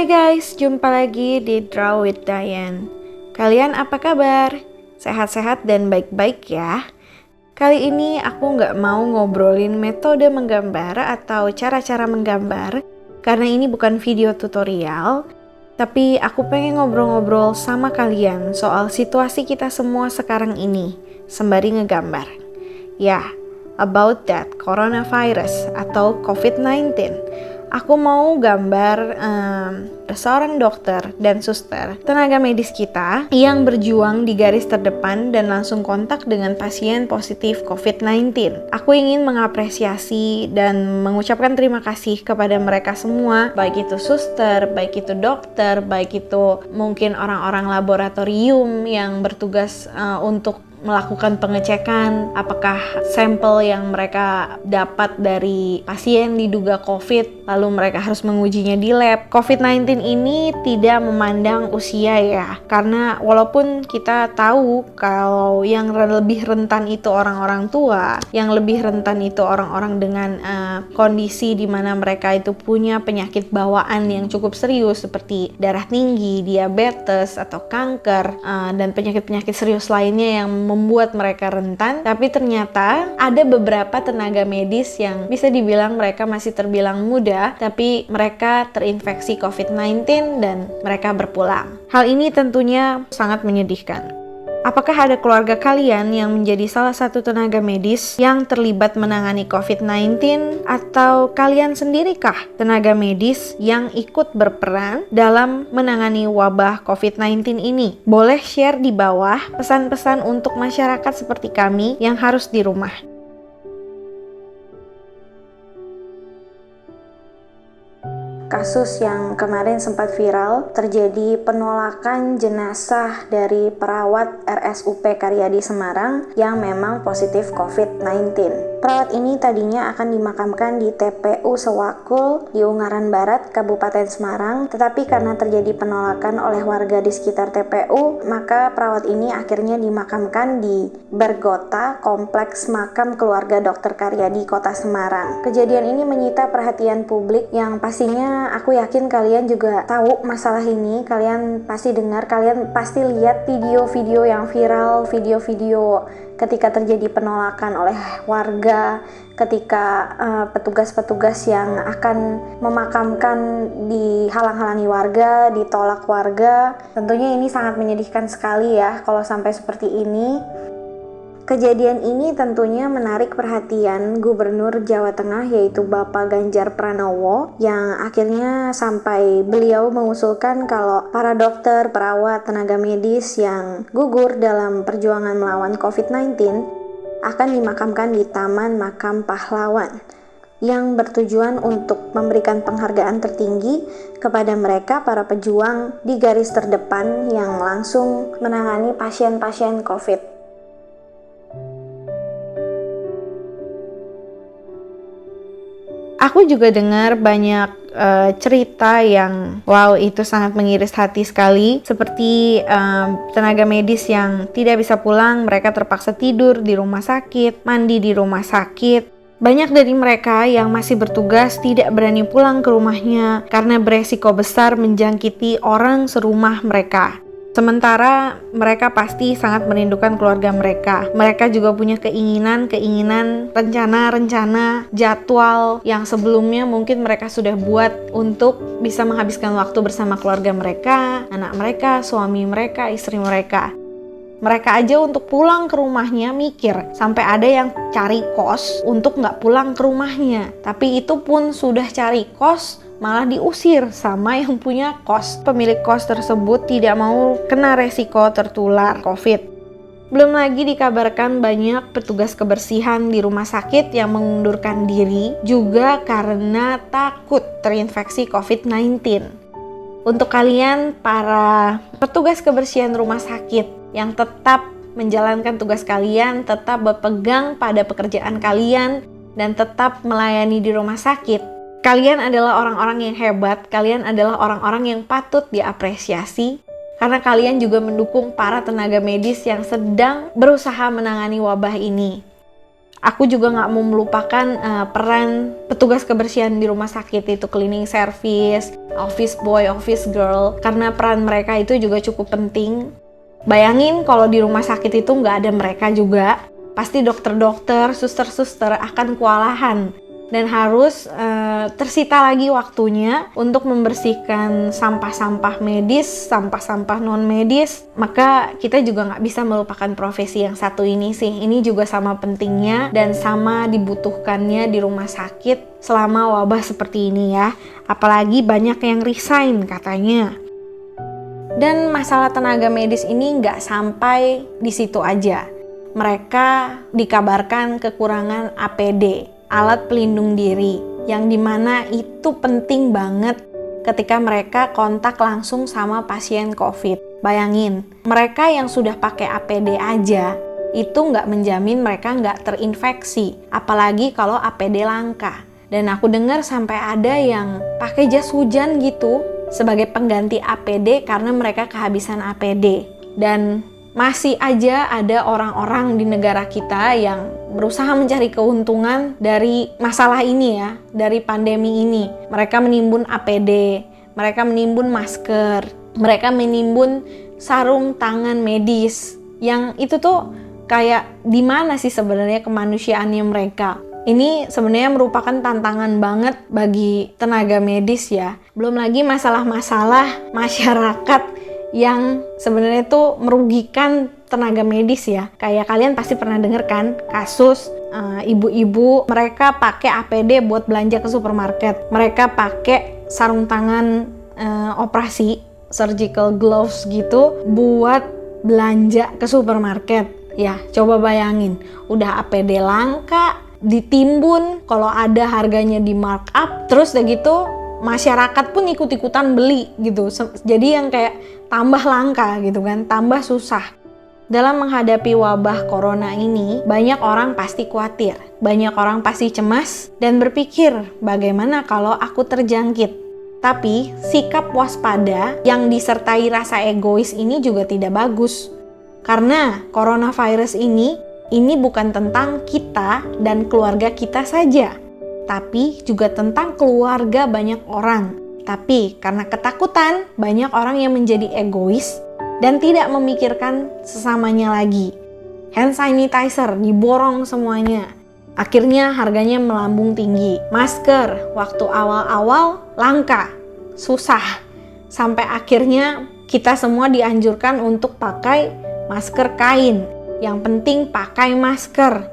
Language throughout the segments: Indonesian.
Hai guys, jumpa lagi di Draw with Diane. Kalian apa kabar? Sehat-sehat dan baik-baik ya? Kali ini aku nggak mau ngobrolin metode menggambar atau cara-cara menggambar, karena ini bukan video tutorial, tapi aku pengen ngobrol-ngobrol sama kalian soal situasi kita semua sekarang ini, sembari ngegambar. Ya, about that coronavirus atau COVID-19. Aku mau gambar seorang dokter dan suster, tenaga medis kita yang berjuang di garis terdepan dan langsung kontak dengan pasien positif COVID-19. Aku ingin mengapresiasi dan mengucapkan terima kasih kepada mereka semua, baik itu suster, baik itu dokter, baik itu mungkin orang-orang laboratorium yang bertugas untuk melakukan pengecekan apakah sampel yang mereka dapat dari pasien diduga COVID, lalu mereka harus mengujinya di lab. COVID-19 ini tidak memandang usia ya, karena walaupun kita tahu kalau yang lebih rentan itu orang-orang tua, yang lebih rentan itu orang-orang dengan kondisi di mana mereka itu punya penyakit bawaan yang cukup serius seperti darah tinggi, diabetes, atau kanker, dan penyakit-penyakit serius lainnya yang membuat mereka rentan, tapi ternyata ada beberapa tenaga medis yang bisa dibilang mereka masih terbilang muda, tapi mereka terinfeksi COVID-19 dan mereka berpulang. Hal ini tentunya sangat menyedihkan. Apakah ada keluarga kalian yang menjadi salah satu tenaga medis yang terlibat menangani COVID-19? Atau kalian sendirikah tenaga medis yang ikut berperan dalam menangani wabah COVID-19 ini? Boleh share di bawah pesan-pesan untuk masyarakat seperti kami yang harus di rumah. Kasus yang kemarin sempat viral, terjadi penolakan jenazah dari perawat RSUP Karyadi Semarang yang memang positif COVID-19. Perawat ini tadinya akan dimakamkan di TPU Sewakul di Ungaran Barat, Kabupaten Semarang, tetapi karena terjadi penolakan oleh warga di sekitar TPU, maka perawat ini akhirnya dimakamkan di Bergota, Kompleks Makam Keluarga Dr. Karyadi, Kota Semarang. Kejadian ini menyita perhatian publik yang pastinya aku yakin kalian juga tahu masalah ini, kalian pasti dengar, kalian pasti lihat video-video yang viral, video-video ketika terjadi penolakan oleh warga, ketika petugas-petugas yang akan memakamkan dihalang-halangi warga, ditolak warga. Tentunya ini sangat menyedihkan sekali ya kalau sampai seperti ini. Kejadian ini tentunya menarik perhatian Gubernur Jawa Tengah yaitu Bapak Ganjar Pranowo yang akhirnya sampai beliau mengusulkan kalau para dokter, perawat, tenaga medis yang gugur dalam perjuangan melawan COVID-19 akan dimakamkan di Taman Makam Pahlawan yang bertujuan untuk memberikan penghargaan tertinggi kepada mereka para pejuang di garis terdepan yang langsung menangani pasien-pasien COVID. Aku juga dengar banyak cerita yang wow, itu sangat mengiris hati sekali, seperti tenaga medis yang tidak bisa pulang, mereka terpaksa tidur di rumah sakit, mandi di rumah sakit. Banyak dari mereka yang masih bertugas tidak berani pulang ke rumahnya karena beresiko besar menjangkiti orang serumah mereka. Sementara mereka pasti sangat merindukan keluarga mereka. Mereka juga punya keinginan, rencana-rencana, jadwal yang sebelumnya mungkin mereka sudah buat untuk bisa menghabiskan waktu bersama keluarga mereka, anak mereka, suami mereka, istri mereka. Mereka aja untuk pulang ke rumahnya mikir, sampai ada yang cari kos untuk nggak pulang ke rumahnya. Tapi itu pun sudah cari kos, malah diusir sama yang punya kos. Pemilik kos tersebut tidak mau kena resiko tertular COVID. Belum lagi dikabarkan banyak petugas kebersihan di rumah sakit yang mengundurkan diri juga karena takut terinfeksi COVID-19. Untuk kalian para petugas kebersihan rumah sakit yang tetap menjalankan tugas kalian, tetap berpegang pada pekerjaan kalian, dan tetap melayani di rumah sakit, kalian adalah orang-orang yang hebat, kalian adalah orang-orang yang patut diapresiasi, karena kalian juga mendukung para tenaga medis yang sedang berusaha menangani wabah ini. Aku juga nggak mau melupakan peran petugas kebersihan di rumah sakit, itu cleaning service, office boy, office girl, karena peran mereka itu juga cukup penting. Bayangin kalau di rumah sakit itu nggak ada mereka juga, pasti dokter-dokter, suster-suster akan kewalahan dan harus tersita lagi waktunya untuk membersihkan sampah-sampah medis, sampah-sampah non-medis. Maka kita juga nggak bisa melupakan profesi yang satu ini sih. Ini juga sama pentingnya dan sama dibutuhkannya di rumah sakit selama wabah seperti ini ya. Apalagi banyak yang resign katanya. Dan masalah tenaga medis ini nggak sampai di situ aja. Mereka dikabarkan kekurangan APD, alat pelindung diri, yang dimana itu penting banget ketika mereka kontak langsung sama pasien COVID. Bayangin, mereka yang sudah pakai APD aja, itu nggak menjamin mereka nggak terinfeksi, apalagi kalau APD langka. Dan aku dengar sampai ada yang pakai jas hujan gitu, sebagai pengganti APD karena mereka kehabisan APD. Dan masih aja ada orang-orang di negara kita yang berusaha mencari keuntungan dari masalah ini ya, dari pandemi ini. Mereka menimbun APD, mereka menimbun masker, mereka menimbun sarung tangan medis. Yang itu tuh kayak di mana sih sebenarnya kemanusiaannya mereka? Ini sebenarnya merupakan tantangan banget bagi tenaga medis ya. Belum lagi masalah-masalah masyarakat yang sebenarnya itu merugikan tenaga medis ya. Kayak kalian pasti pernah dengar kan kasus ibu-ibu mereka pakai APD buat belanja ke supermarket. Mereka pakai sarung tangan operasi, surgical gloves gitu buat belanja ke supermarket. Ya, coba bayangin, udah APD langka, ditimbun, kalau ada harganya di markup, terus udah gitu masyarakat pun ikut-ikutan beli gitu. Jadi yang kayak tambah langka gitu kan, tambah susah. Dalam menghadapi wabah corona ini, banyak orang pasti khawatir, banyak orang pasti cemas dan berpikir bagaimana kalau aku terjangkit. Tapi sikap waspada yang disertai rasa egois ini juga tidak bagus. Karena coronavirus ini bukan tentang kita dan keluarga kita saja, tapi juga tentang keluarga banyak orang. Tapi karena ketakutan, banyak orang yang menjadi egois dan tidak memikirkan sesamanya lagi. Hand sanitizer diborong semuanya. Akhirnya harganya melambung tinggi. Masker waktu awal-awal langka, susah. Sampai akhirnya kita semua dianjurkan untuk pakai masker kain. Yang penting pakai masker.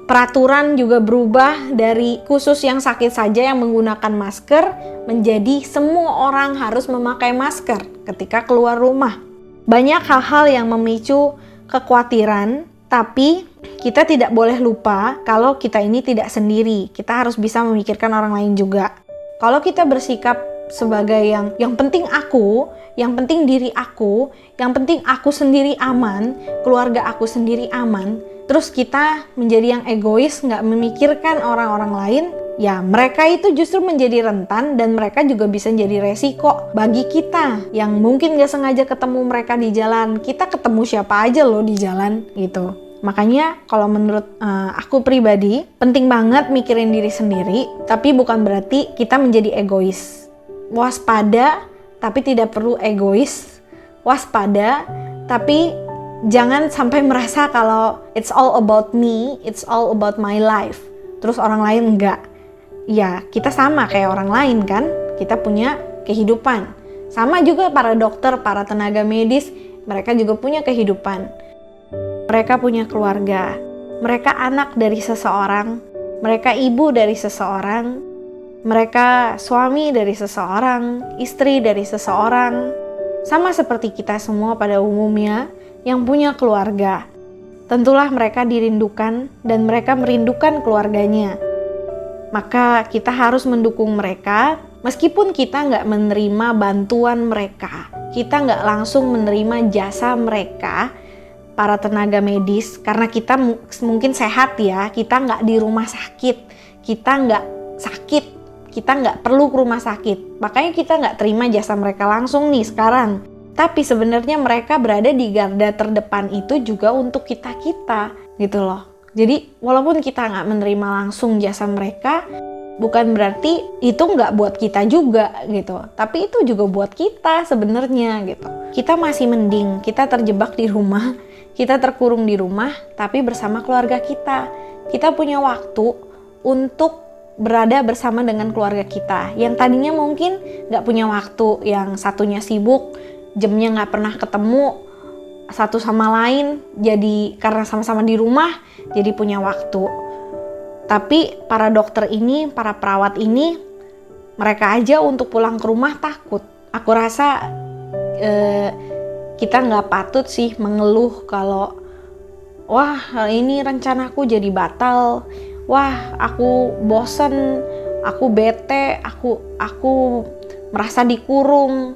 Peraturan juga berubah dari khusus yang sakit saja yang menggunakan masker menjadi semua orang harus memakai masker ketika keluar rumah. Banyak hal-hal yang memicu kekhawatiran, tapi kita tidak boleh lupa kalau kita ini tidak sendiri. Kita harus bisa memikirkan orang lain juga. Kalau kita bersikap sebagai yang penting aku, yang penting diri aku, yang penting aku sendiri aman, keluarga aku sendiri aman, terus kita menjadi yang egois, nggak memikirkan orang-orang lain, ya mereka itu justru menjadi rentan dan mereka juga bisa jadi resiko bagi kita yang mungkin nggak sengaja ketemu mereka di jalan. Kita ketemu siapa aja loh di jalan gitu. Makanya kalau menurut aku pribadi, penting banget mikirin diri sendiri, tapi bukan berarti kita menjadi egois. Waspada, tapi tidak perlu egois. Waspada, tapi jangan sampai merasa kalau it's all about me, it's all about my life. Terus orang lain enggak. Ya, kita sama kayak orang lain kan. Kita punya kehidupan. Sama juga para dokter, para tenaga medis, mereka juga punya kehidupan. Mereka punya keluarga. Mereka anak dari seseorang. Mereka ibu dari seseorang. Mereka suami dari seseorang, istri dari seseorang. Sama seperti kita semua pada umumnya yang punya keluarga. Tentulah mereka dirindukan dan mereka merindukan keluarganya. Maka kita harus mendukung mereka meskipun kita nggak menerima bantuan mereka. Kita nggak langsung menerima jasa mereka, para tenaga medis, karena kita mungkin sehat ya, kita nggak di rumah sakit, kita nggak sakit, kita nggak perlu ke rumah sakit. Makanya kita nggak terima jasa mereka langsung nih sekarang. Tapi sebenarnya mereka berada di garda terdepan itu juga untuk kita-kita gitu loh. Jadi walaupun kita nggak menerima langsung jasa mereka, bukan berarti itu nggak buat kita juga gitu. Tapi itu juga buat kita sebenarnya gitu. Kita masih mending, kita terjebak di rumah, kita terkurung di rumah, tapi bersama keluarga kita. Kita punya waktu untuk berada bersama dengan keluarga kita. Yang tadinya mungkin nggak punya waktu, yang satunya sibuk, jamnya nggak pernah ketemu satu sama lain, jadi karena sama-sama di rumah, jadi punya waktu. Tapi para dokter ini, para perawat ini, mereka aja untuk pulang ke rumah takut. Aku rasa kita nggak patut sih mengeluh kalau, wah ini rencanaku jadi batal, wah aku bosen, aku bete, aku merasa dikurung,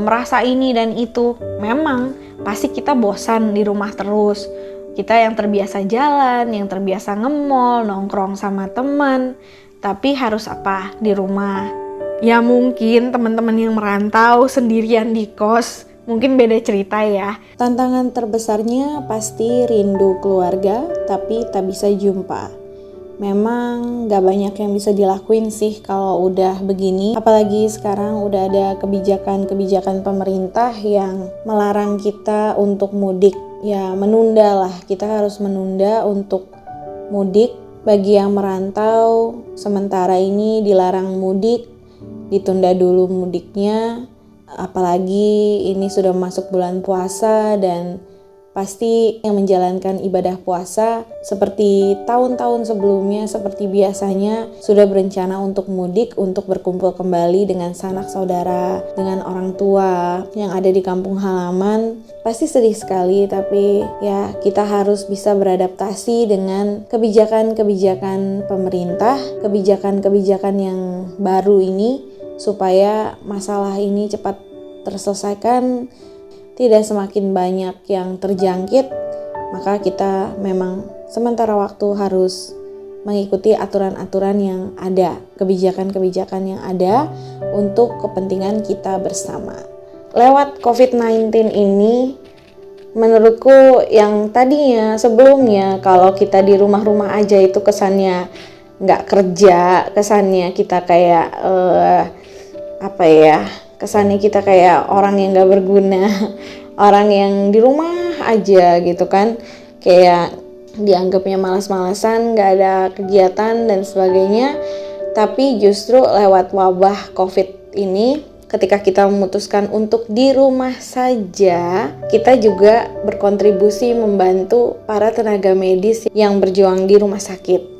merasa ini dan itu. Memang pasti kita bosan di rumah terus. Kita yang terbiasa jalan, yang terbiasa nge-mall, nongkrong sama teman, tapi harus apa di rumah? Ya mungkin teman-teman yang merantau sendirian di kos, mungkin beda cerita ya. Tantangan terbesarnya pasti rindu keluarga, tapi tak bisa jumpa. Memang gak banyak yang bisa dilakuin sih kalau udah begini. Apalagi sekarang udah ada kebijakan-kebijakan pemerintah yang melarang kita untuk mudik. Ya menunda lah, kita harus menunda untuk mudik. Bagi yang merantau, sementara ini dilarang mudik, ditunda dulu mudiknya. Apalagi ini sudah masuk bulan puasa dan pasti yang menjalankan ibadah puasa seperti tahun-tahun sebelumnya, seperti biasanya sudah berencana untuk mudik, untuk berkumpul kembali dengan sanak saudara, dengan orang tua yang ada di kampung halaman. Pasti sedih sekali, tapi ya kita harus bisa beradaptasi dengan kebijakan-kebijakan pemerintah, kebijakan-kebijakan yang baru ini, supaya masalah ini cepat terselesaikan, tidak semakin banyak yang terjangkit. Maka kita memang sementara waktu harus mengikuti aturan-aturan yang ada, kebijakan-kebijakan yang ada untuk kepentingan kita bersama. Lewat COVID-19 ini, menurutku yang tadinya sebelumnya kalau kita di rumah-rumah aja itu kesannya nggak kerja, kesannya kita kayak kesannya kita kayak orang yang gak berguna, orang yang di rumah aja gitu kan, kayak dianggapnya malas-malasan, gak ada kegiatan dan sebagainya. Tapi justru lewat wabah COVID ini, ketika kita memutuskan untuk di rumah saja, kita juga berkontribusi membantu para tenaga medis yang berjuang di rumah sakit.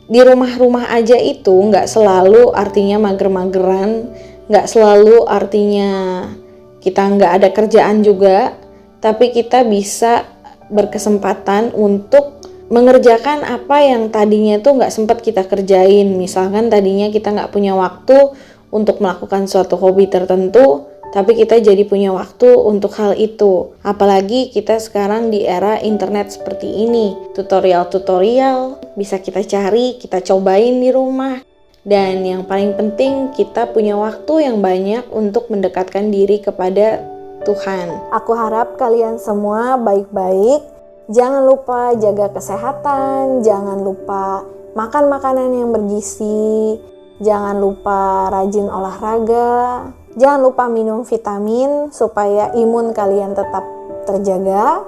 Di rumah-rumah aja itu gak selalu artinya mager-mageran, gak selalu artinya kita gak ada kerjaan juga, tapi kita bisa berkesempatan untuk mengerjakan apa yang tadinya tuh gak sempat kita kerjain. Misalkan tadinya kita gak punya waktu untuk melakukan suatu hobi tertentu, tapi kita jadi punya waktu untuk hal itu. Apalagi kita sekarang di era internet seperti ini, tutorial-tutorial bisa kita cari, kita cobain di rumah. Dan yang paling penting, kita punya waktu yang banyak untuk mendekatkan diri kepada Tuhan. Aku harap kalian semua baik-baik. Jangan lupa jaga kesehatan, jangan lupa makan makanan yang bergizi, jangan lupa rajin olahraga, jangan lupa minum vitamin supaya imun kalian tetap terjaga.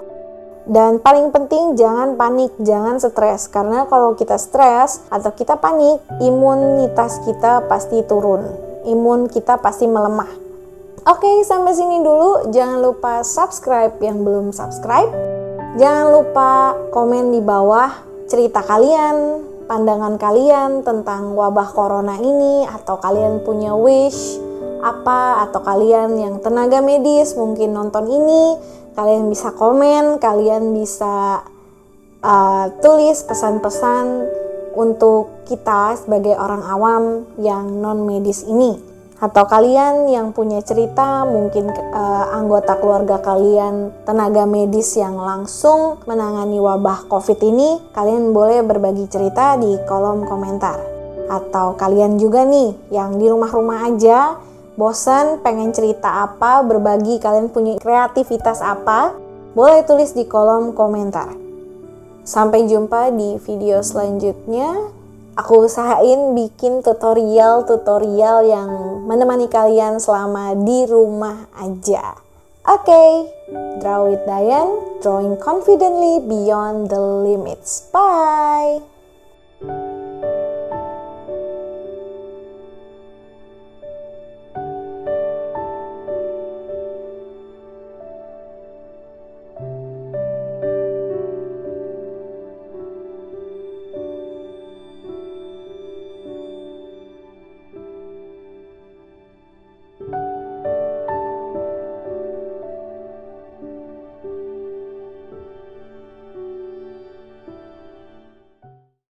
Dan paling penting jangan panik, jangan stres, karena kalau kita stres atau kita panik, imunitas kita pasti turun, imun kita pasti melemah. Oke, sampai sini dulu. Jangan lupa subscribe yang belum subscribe. Jangan lupa komen di bawah cerita kalian, pandangan kalian tentang wabah corona ini, atau kalian punya wish apa, atau kalian yang tenaga medis mungkin nonton ini. Kalian bisa komen, kalian bisa tulis pesan-pesan untuk kita sebagai orang awam yang non-medis ini. Atau kalian yang punya cerita, mungkin anggota keluarga kalian tenaga medis yang langsung menangani wabah COVID ini, kalian boleh berbagi cerita di kolom komentar. Atau kalian juga nih yang di rumah-rumah aja, bosan, pengen cerita apa, berbagi, kalian punya kreativitas apa, boleh tulis di kolom komentar. Sampai jumpa di video selanjutnya. Aku usahain bikin tutorial yang menemani kalian selama di rumah aja. Oke, Draw with Diane, drawing confidently beyond the limits. Bye!